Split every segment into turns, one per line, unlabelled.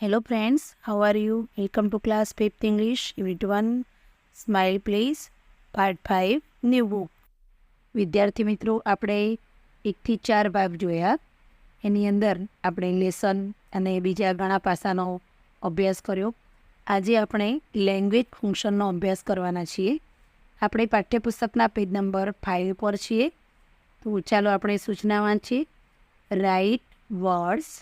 Hello friends, how are you? Welcome to class 5th English, Unit 1, Smile Please, Part 5, New Book. વિદ્યાર્થી મિત્રો, આપણે 1 થી 4 ભાગ જોયા. એની અંદર આપણે લેસન અને બીજા ઘણા પાસાનો અભ્યાસ કર્યો. આજે આપણે લેંગ્વેજ ફંક્શનનો અભ્યાસ કરવાના છીએ. આપણે પાઠ્યપુસ્તકના પેજ નંબર 5 પર છીએ. તો ચાલો આપણે સૂચના વાંચીએ. Write words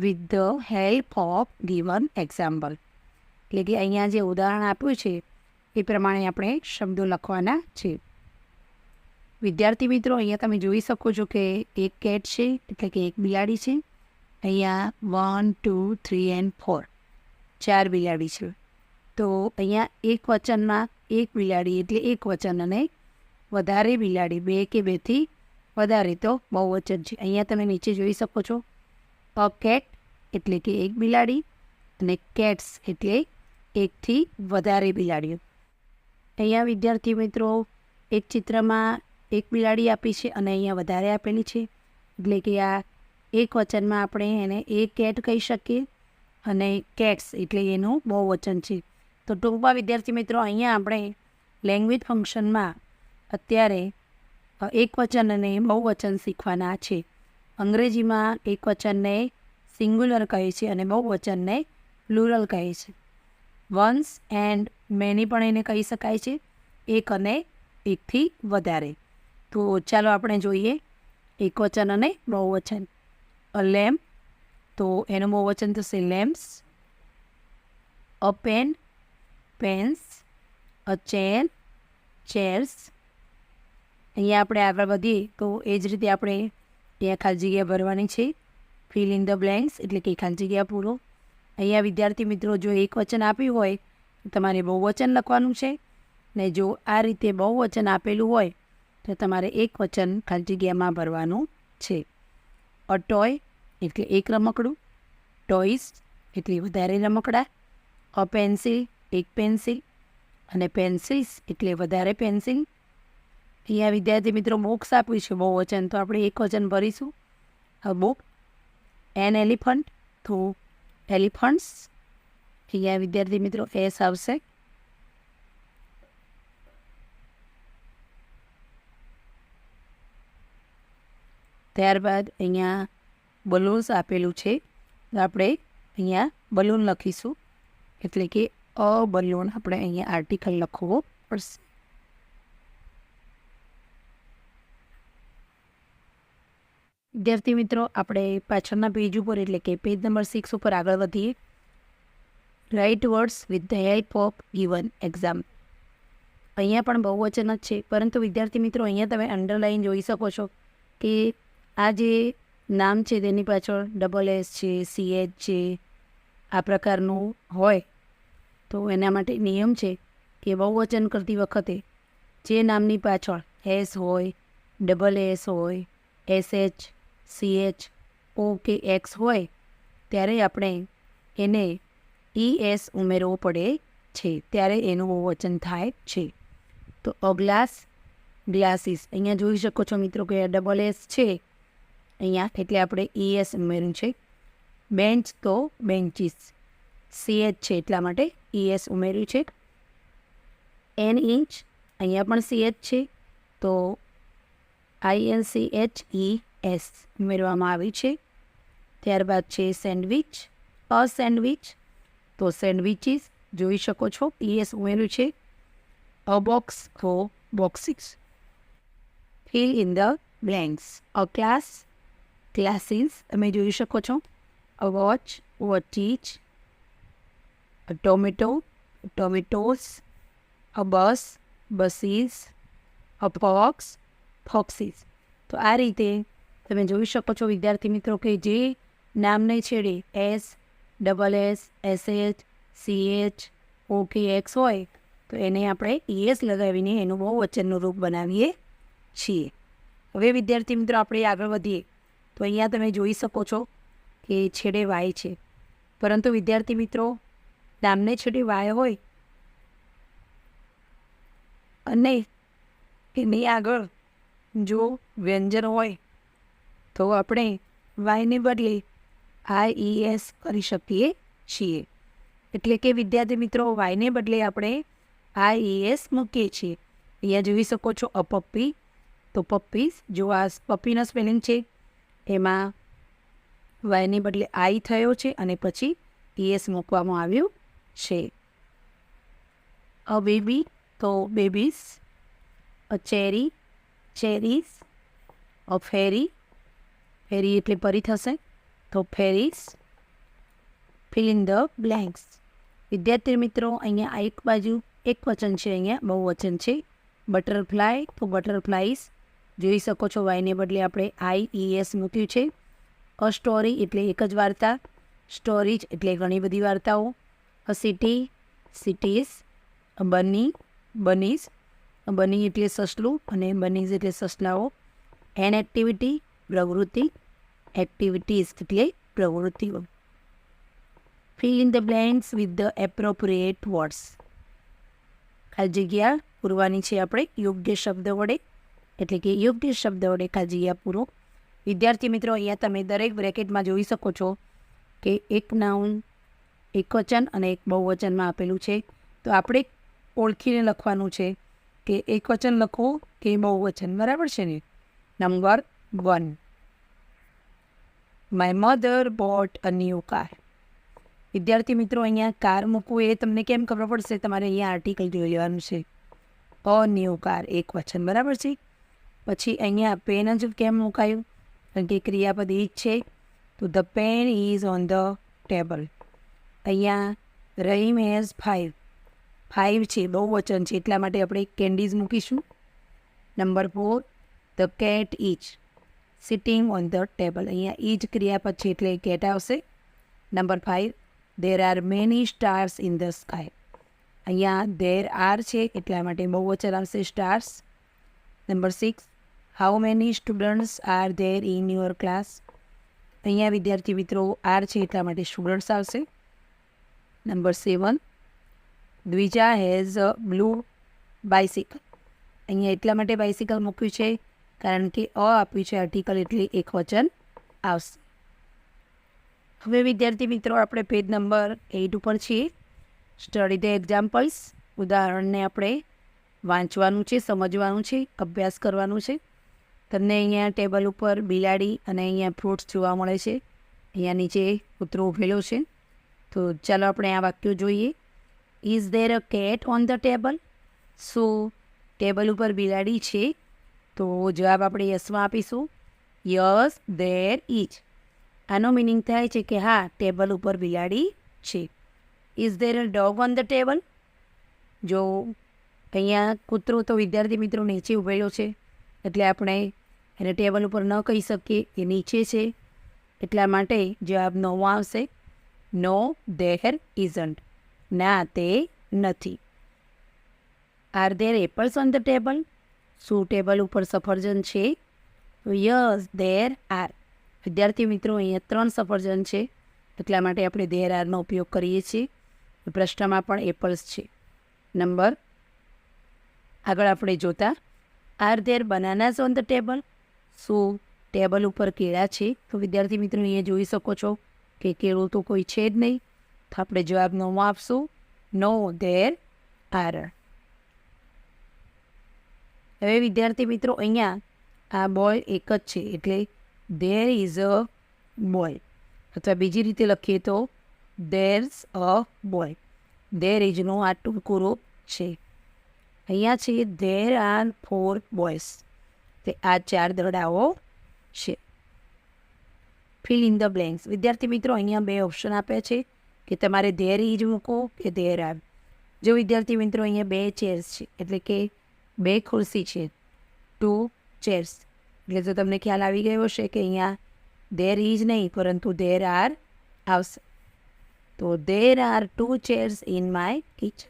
with the help of given example. એટલે કે અહીંયા જે ઉદાહરણ આપ્યું છે એ પ્રમાણે આપણે શબ્દો લખવાના છે. વિદ્યાર્થી મિત્રો, અહીંયા તમે જોઈ શકો છો કે એક કેટ છે, એટલે કે એક બિલાડી છે. અહીંયા 1, 2, 3 and 4 4 બિલાડી છે. તો અહીંયા એક વચનમાં એક બિલાડી એટલે એક વચન, અને વધારે બિલાડી 2 કે 2થી વધારે તો બહુવચન છે. અહીંયા તમે નીચે જોઈ શકો છો અ કેટ એટલે કે એક બિલાડી, અને કેટ્સ એટલે એકથી વધારે બિલાડીઓ. અહીંયા વિદ્યાર્થી મિત્રો, એક ચિત્રમાં એક બિલાડી આપી છે અને અહીંયા વધારે આપેલી છે, એટલે કે આ એક વચનમાં આપણે એને એક કેટ કહી શકીએ, અને કેટ્સ એટલે એનું બહુવચન છે. તો ટૂંકમાં વિદ્યાર્થી મિત્રો, અહીંયા આપણે લેંગ્વેજ ફંક્શનમાં અત્યારે એક વચન અને બહુવચન શીખવાના છે. અંગ્રેજીમાં એક વચનને સિંગ્યુલર કહે છે અને બહુવચનને પ્લુરલ કહે છે. વન્સ એન્ડ મેની પણ એને કહી શકાય છે, એક અને એકથી વધારે. તો ચાલો આપણે જોઈએ એકવચન અને બહુવચન. અ લેમ્પ, તો એનું બહુવચન થશે lamps. A pen, pens. A chair, chairs. અહીંયા આપણે આગળ વધીએ તો એ જ રીતે આપણે અહીંયા ખાલી જગ્યા ભરવાની છે. ફિલ ઇન ધ બ્લેન્ક્સ એટલે કે ખાલી જગ્યા પૂરો. અહીંયા વિદ્યાર્થી મિત્રો, જો એક વચન આપ્યું હોય તો તમારે બહુવચન લખવાનું છે, ને જો આ રીતે બહુવચન આપેલું હોય તો તમારે એક વચન ખાલી જગ્યામાં ભરવાનું છે. અ ટોય એટલે એક રમકડું. ટોયસ એટલે વધારે રમકડા. અ પેન્સિલ એક પેન્સિલ, અને પેન્સિલ્સ એટલે વધારે પેન્સિલ. અહીંયા વિદ્યાર્થી મિત્રો બુક્સ આપ્યું છે બહુવચન, તો આપણે એક વચન ભરીશું. A book. એન એલિફન્ટ, તો એલિફન્ટ્સ. અહીંયા વિદ્યાર્થી મિત્રો એસ આવશે. ત્યારબાદ અહીંયા બલૂન્સ આપેલું છે, તો આપણે અહીંયા બલૂન લખીશું, એટલે કે અ બલૂન આપણે અહીંયા આર્ટિકલ લખવો પડશે. વિદ્યાર્થી મિત્રો, આપણે પાછળના પેજ ઉપર એટલે કે પેજ નંબર 6 ઉપર આગળ વધીએ. Write words with the help of given exam. અહીંયા પણ બહુવચન જ છે, પરંતુ વિદ્યાર્થી મિત્રો અહીંયા તમે અંડરલાઈન જોઈ શકો છો કે આ જે નામ છે તેની પાછળ SS છે, CH છે, આ પ્રકારનું હોય. તો એના માટે નિયમ છે કે બહુવચન કરતી વખતે જે નામની પાછળ S હોય, SS હોય, SH, CH, O કે X હોય ત્યારે આપણે એને ES ઉમેરવો પડે છે, ત્યારે એનું બહુવચન થાય છે. તો અ ગ્લાસ, ગ્લાસીસ. અહીંયા જોઈ શકો છો મિત્રો કે SS છે અહીંયા, એટલે આપણે ES ઉમેર્યું છે. બેન્ચ તો બેન્ચીસ, CH છે એટલા માટે ES ઉમેર્યું છે. એન ઇંચ, અહીંયા પણ CH છે, તો INCHES ઉમેરવામાં આવી છે. ત્યારબાદ છે સેન્ડવિચ, અ સેન્ડવિચ, તો સેન્ડવિચીસ જોઈ શકો છો ES ઉમેર્યું છે. અ બોક્સ, તો boxes. Fill in the blanks. A class, classes તમે જોઈ શકો છો. A watch, watches. A tomato, tomatoes. A bus, buses. A fox, foxes. તો આ રીતે તમે જોઈ શકો છો વિદ્યાર્થી મિત્રો કે જે નામને છેડે S, SS, SH, CH, O કે X હોય તો એને આપણે ES લગાવીને એનું બહુવચનનું રૂપ બનાવીએ છીએ. હવે વિદ્યાર્થી મિત્રો આપણે આગળ વધીએ તો અહીંયા તમે જોઈ શકો છો કે છેડે Y છે, પરંતુ વિદ્યાર્થી મિત્રો નામને છેડે Y હોય અને એની આગળ જો વ્યંજન હોય તો આપણે વાયને બદલે IES કરી શકીએ છીએ. એટલે કે વિદ્યાર્થી મિત્રો વાયને બદલે આપણે IES મૂકીએ છીએ. અહીંયા જોઈ શકો છો અ પપ્પી, તો પપ્પીઝ. જો આ પપ્પીનો સ્પેલિંગ છે એમાં વાયને બદલે આઈ થયો છે અને પછી ES મૂકવામાં આવ્યું છે. અ બેબી, તો babies. A cherry, cherries. A fairy, fairy એટલે પરી થશે, તો fairies. Fill in the blanks. વિદ્યાર્થી મિત્રો અહીંયા એક બાજુ એક વચન છે, અહીંયા બહુવચન છે. બટરફ્લાય, તો બટરફ્લાઈઝ. જોઈ શકો છો વાયને બદલે આપણે IES મૂક્યું છે. અ સ્ટોરી એટલે એક જ વાર્તા, સ્ટોરીજ એટલે ઘણી બધી વાર્તાઓ. અ સિટી, સિટીઝ. અ બની, બનીઝ. બની એટલે સસલું અને બનીઝ એટલે સસલાઓ. એન એક્ટિવિટી, પ્રવૃત્તિ. એક્ટિવિટીઝ એટલે પ્રવૃત્તિઓ. Fill in the blanks with the appropriate words. ખાલી જગ્યા પૂરવાની છે આપણે યોગ્ય શબ્દ વડે, એટલે કે યોગ્ય શબ્દ વડે ખાલી જગ્યા પૂરો. વિદ્યાર્થી મિત્રો અહીંયા તમે દરેક બ્રેકેટમાં જોઈ શકો છો કે એક નાઉન, એક વચન અને એક બહુવચનમાં આપેલું છે. તો આપણે ઓળખીને લખવાનું છે કે એક વચન લખો કે બહુવચન, બરાબર છે ને. Number 1, my mother bought a new car. વિદ્યાર્થી મિત્રો અહીંયા કાર મૂકવું એ તમને કેમ ખબર પડશે? તમારે અહીંયા આર્ટિકલ જોઈ લેવાનું છે. અ ન્યૂ કાર એક વચન, બરાબર છે. પછી અહીંયા પેન જ કેમ મુકાયું? કારણ કે ક્રિયાપદ ઈજ છે, તો the pen is on the table. અહીંયા રહીમ હેઝ 5, 5 છે બહુવચન છે એટલા માટે આપણે કેન્ડીઝ મૂકીશું. Number 4, the cat is sitting on the table. અહીંયા ઈજ ક્રિયાપદ છે એટલે કેટ આવશે. Number 5, there are many stars in the sky. અહીંયા there are છે એટલા માટે બહુવચન આવશે stars. Number 6, how many students are there in your class. અહીંયા વિદ્યાર્થી મિત્રો આર છે એટલા માટે સ્ટુડન્ટ્સ આવશે. Number 7, Dvija has a blue bicycle. અહીંયા એટલા માટે બાઇસિકલ મૂક્યું છે કારણ કે અ આપ્યું છે આર્ટિકલ એટલે એક વચન આવશે. હવે વિદ્યાર્થી મિત્રો આપણે પેજ નંબર 8 ઉપર છીએ. Study the examples. ઉદાહરણને આપણે વાંચવાનું છે, સમજવાનું છે, અભ્યાસ કરવાનું છે. તમને અહીંયા ટેબલ ઉપર બિલાડી અને અહીંયા ફ્રૂટ્સ જોવા મળે છે. અહીંયા નીચે કૂતરો ઊભેલો છે. તો ચાલો આપણે આ વાક્યો જોઈએ. Is there a cat on the table. શું ટેબલ ઉપર બિલાડી છે? તો જવાબ આપણે યસમાં આપીશું. Yes there is. આનો મિનિંગ થાય છે કે હા, ટેબલ ઉપર બિલાડી છે. Is there a dog on the table. જો અહીંયા કૂતરો તો વિદ્યાર્થી મિત્રો નીચે ઊભેલો છે એટલે આપણે એને ટેબલ ઉપર ન કહી શકીએ, એ નીચે છે એટલા માટે જવાબ નો આવશે. No there isn't. ના, તે નથી. Are there apples on the table. શું ટેબલ ઉપર સફરજન છે? તો યસ ધેર આર. વિદ્યાર્થી મિત્રો અહીંયા 3 સફરજન છે એટલા માટે આપણે ધેર આરનો ઉપયોગ કરીએ છીએ. પ્રશ્નમાં પણ એપલ્સ છે. નંબર આગળ આપણે જોતા, are there બનાનાઝ on the table. શું ટેબલ ઉપર કેળા છે? તો વિદ્યાર્થી મિત્રો અહીંયા જોઈ શકો છો કે કેળું તો કોઈ છે જ નહીં, તો આપણે જવાબ નો આપશું. No there are. હવે વિદ્યાર્થી મિત્રો અહીંયા આ બોય એક જ છે એટલે ધેર ઇઝ અ બોય, અથવા બીજી રીતે લખીએ તો ધેર્સ અ બોય. ધેર ઇઝનો આ ટૂંકું રૂપ છે. અહીંયા છે ધેર આર 4 બોયઝ. તે આ 4 દડાઓ છે. Fill in the blanks. વિદ્યાર્થી મિત્રો અહીંયા 2 ઓપ્શન આપ્યા છે કે તમારે ધેર ઇઝ મૂકો કે ધેર આર. જો વિદ્યાર્થી મિત્રો અહીંયા 2 ચેર્સ છે એટલે કે 2 ખુરશી છે, 2 ચેર્સ. એટલે તો તમને ખ્યાલ આવી ગયો હશે કે અહીંયા ધેર ઇઝ નહીં પરંતુ ધેર આર આવશે. તો there are 2 chairs in my kitchen.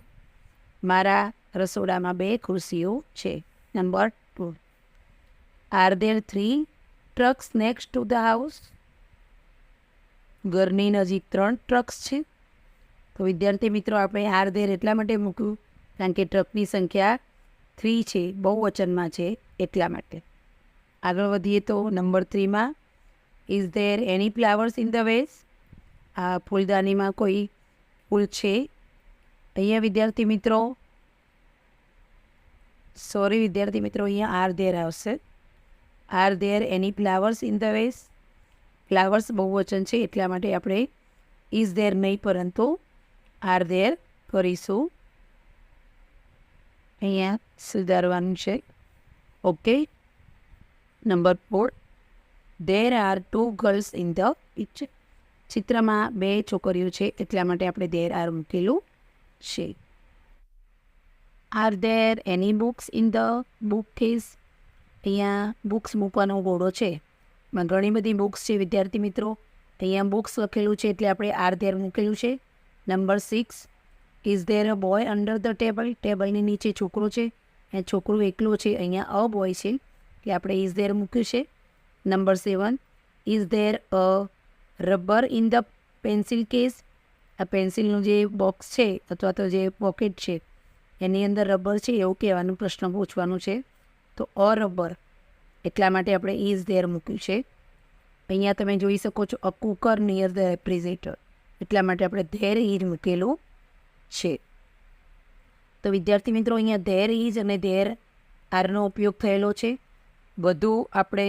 મારા રસોડામાં 2 ખુરશીઓ છે. Number 2, are there 3 trucks next to the house. ઘરની નજીક 3 ટ્રક્સ છે. તો વિદ્યાર્થી મિત્રો આપણે આર ધેર એટલા માટે મૂક્યું કારણ કે ટ્રકની સંખ્યા 3 છે, બહુવચનમાં છે એટલા માટે. આગળ વધીએ તો નંબર 3માં, is there any flowers in the vase. આ ફૂલદાનીમાં કોઈ ફૂલ છે? અહીંયા વિદ્યાર્થી મિત્રો અહીંયા આર ધેર આવશે. Are there any flowers in the vase? Flowers બહુવચન છે એટલા માટે આપણે ઇઝ ધેર નહીં પરંતુ આર ધેર કરીશું. અહીંયા સુધારવાનું છે. Okay. Number 4, there are 2 girls in the picture. ચિત્રમાં 2 છોકરીઓ છે એટલા માટે આપણે ધેર આર મૂકેલું છે. R there any books in the book case? અહીંયા બુક્સ મૂકવાનો ઘોડો છે. એમાં ઘણી બધી બુક્સ છે વિદ્યાર્થી મિત્રો. અહીંયા બુક્સ લખેલું છે એટલે આપણે આર ધેર મૂકેલું છે. Number 6, is there a boy under the table? ટેબલની નીચે છોકરો છે અને છોકરો એકલો છે. અહીંયા અ બોય છે એટલે આપણે ઇઝ ધેર મૂક્યું છે. Number 7, is there a rubber in the pencil case? આ પેન્સિલનું જે બોક્સ છે અથવા તો જે પોકેટ છે એની અંદર રબર છે એવું કહેવાનું પ્રશ્ન પૂછવાનું છે. તો અ રબર એટલા માટે આપણે ઇઝ ધેર મૂક્યું છે. અહીંયા તમે જોઈ શકો છો અ કુકર નિયર ધ રેફ્રિજરેટર એટલા માટે આપણે ધેર ઇઝ મૂકેલું છે. તો વિદ્યાર્થી મિત્રો અહીંયા ધેર ઇઝ અને ધેર આરનો ઉપયોગ થયેલો છે. બધું આપણે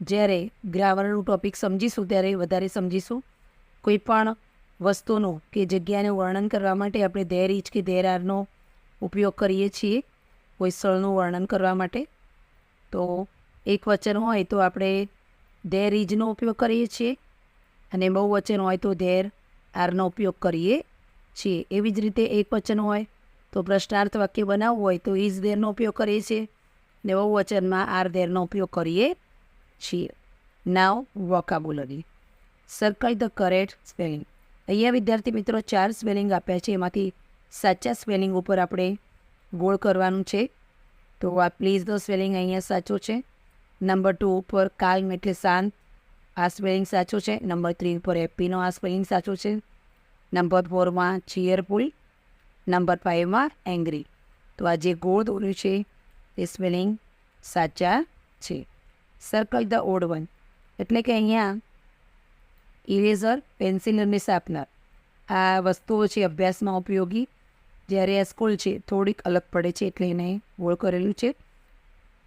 જ્યારે ગ્રામરનું ટોપિક સમજીશું ત્યારે વધારે સમજીશું. કોઈ પણ વસ્તુનું કે જગ્યાનું વર્ણન કરવા માટે આપણે ધેર ઇઝ કે ધેર આરનો ઉપયોગ કરીએ છીએ કોઈ સ્થળનું વર્ણન કરવા માટે. તો એક વચન હોય તો આપણે ધેર ઇઝનો ઉપયોગ કરીએ છીએ અને બહુવચન હોય તો ધેર આરનો ઉપયોગ કરીએ છીએ. એવી જ રીતે એક વચન હોય તો પ્રશ્નાર્થ વાક્ય બનાવવું હોય તો ઇઝ ધેરનો ઉપયોગ કરીએ છીએ ને બહુવચનમાં આર ધેરનો ઉપયોગ કરીએ છીએ. Now vocabulary. Circle the correct spelling. અહીંયા વિદ્યાર્થી મિત્રો 4 સ્પેલિંગ આપ્યા છે. એમાંથી સાચા સ્પેલિંગ ઉપર આપણે ગોળ કરવાનું છે. તો આ પ્લીઝ ધ સ્પેલિંગ અહીંયા સાચો છે. નંબર 2 ઉપર કાલ્મ એટલે શાંત, આ સ્પેલિંગ સાચો છે. નંબર 3 ઉપર હેપીનો આ સ્પેલિંગ સાચો છે. નંબર 4માં ચીયરફુલ. નંબર 5માં એંગ્રી. તો આ જે ગોળ દોર્યું છે એ સ્પેલિંગ સાચા છે. સર્કલ ધ ઓડ વન એટલે કે અહીંયા ઇરેઝર, પેન્સિલ અને શાર્પનર આ વસ્તુઓ છે અભ્યાસમાં ઉપયોગી. જ્યારે આ સ્કૂલ છે થોડીક અલગ પડે છે એટલે એને ગોળ કરેલું છે.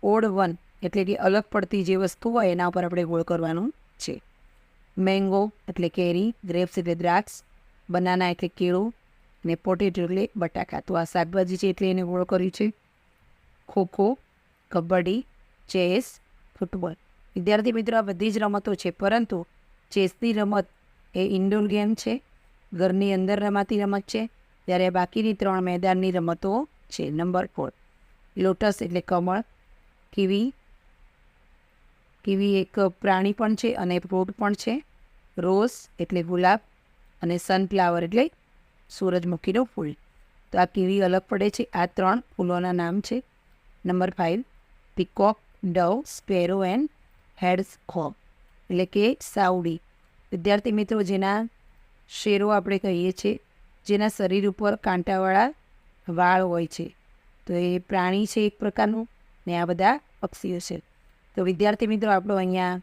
ઓડ વન એટલે કે અલગ પડતી જે વસ્તુ હોય એના ઉપર આપણે ગોળ કરવાનું છે. મેંગો એટલે કેરી, ગ્રેપ્સ એટલે દ્રાક્ષ, બનાના એટલે કેળું ને પોટેટો એટલે બટાકા. તો આ શાકભાજી છે એટલે એને ગોળ કર્યું છે. Kho kho, kabaddi, chess, football. વિદ્યાર્થી મિત્રો આ બધી જ રમતો છે પરંતુ ચેસની રમત એ ઇન્ડોર ગેમ છે, ઘરની અંદર રમાતી રમત છે, જ્યારે બાકીની 3 મેદાનની રમતો છે. નંબર 4, લોટસ એટલે કમળ. કીવી એક પ્રાણી પણ છે અને ફ્રૂટ પણ છે. રોઝ એટલે ગુલાબ અને સનફ્લાવર એટલે સૂરજમુખીનું ફૂલ. તો આ કીવી અલગ પડે છે. આ 3 ફૂલોના નામ છે. Number 5, peacock, dove, sparrow and hedgehog એટલે કે સાવડી. વિદ્યાર્થી મિત્રો જેના શેરો આપણે કહીએ છીએ, જેના શરીર ઉપર કાંટાવાળા વાળ હોય છે, તો એ પ્રાણી છે એક પ્રકારનું ને આ બધા પક્ષીઓ છે. તો વિદ્યાર્થી મિત્રો આપણો અહીંયા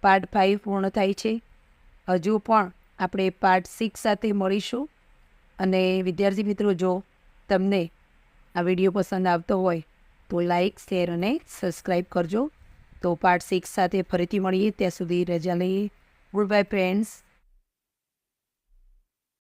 પાર્ટ 5 પૂર્ણ થાય છે. હજુ પણ આપણે પાર્ટ 6 સાથે મળીશું. અને વિદ્યાર્થી મિત્રો જો તમને આ વિડીયો પસંદ આવતો હોય તો લાઈક, શેર અને સબસ્ક્રાઈબ કરજો. તો પાર્ટ 6 સાથે ફરીથી મળીએ. ત્યાં સુધી રજા લઈએ. Good bye friends.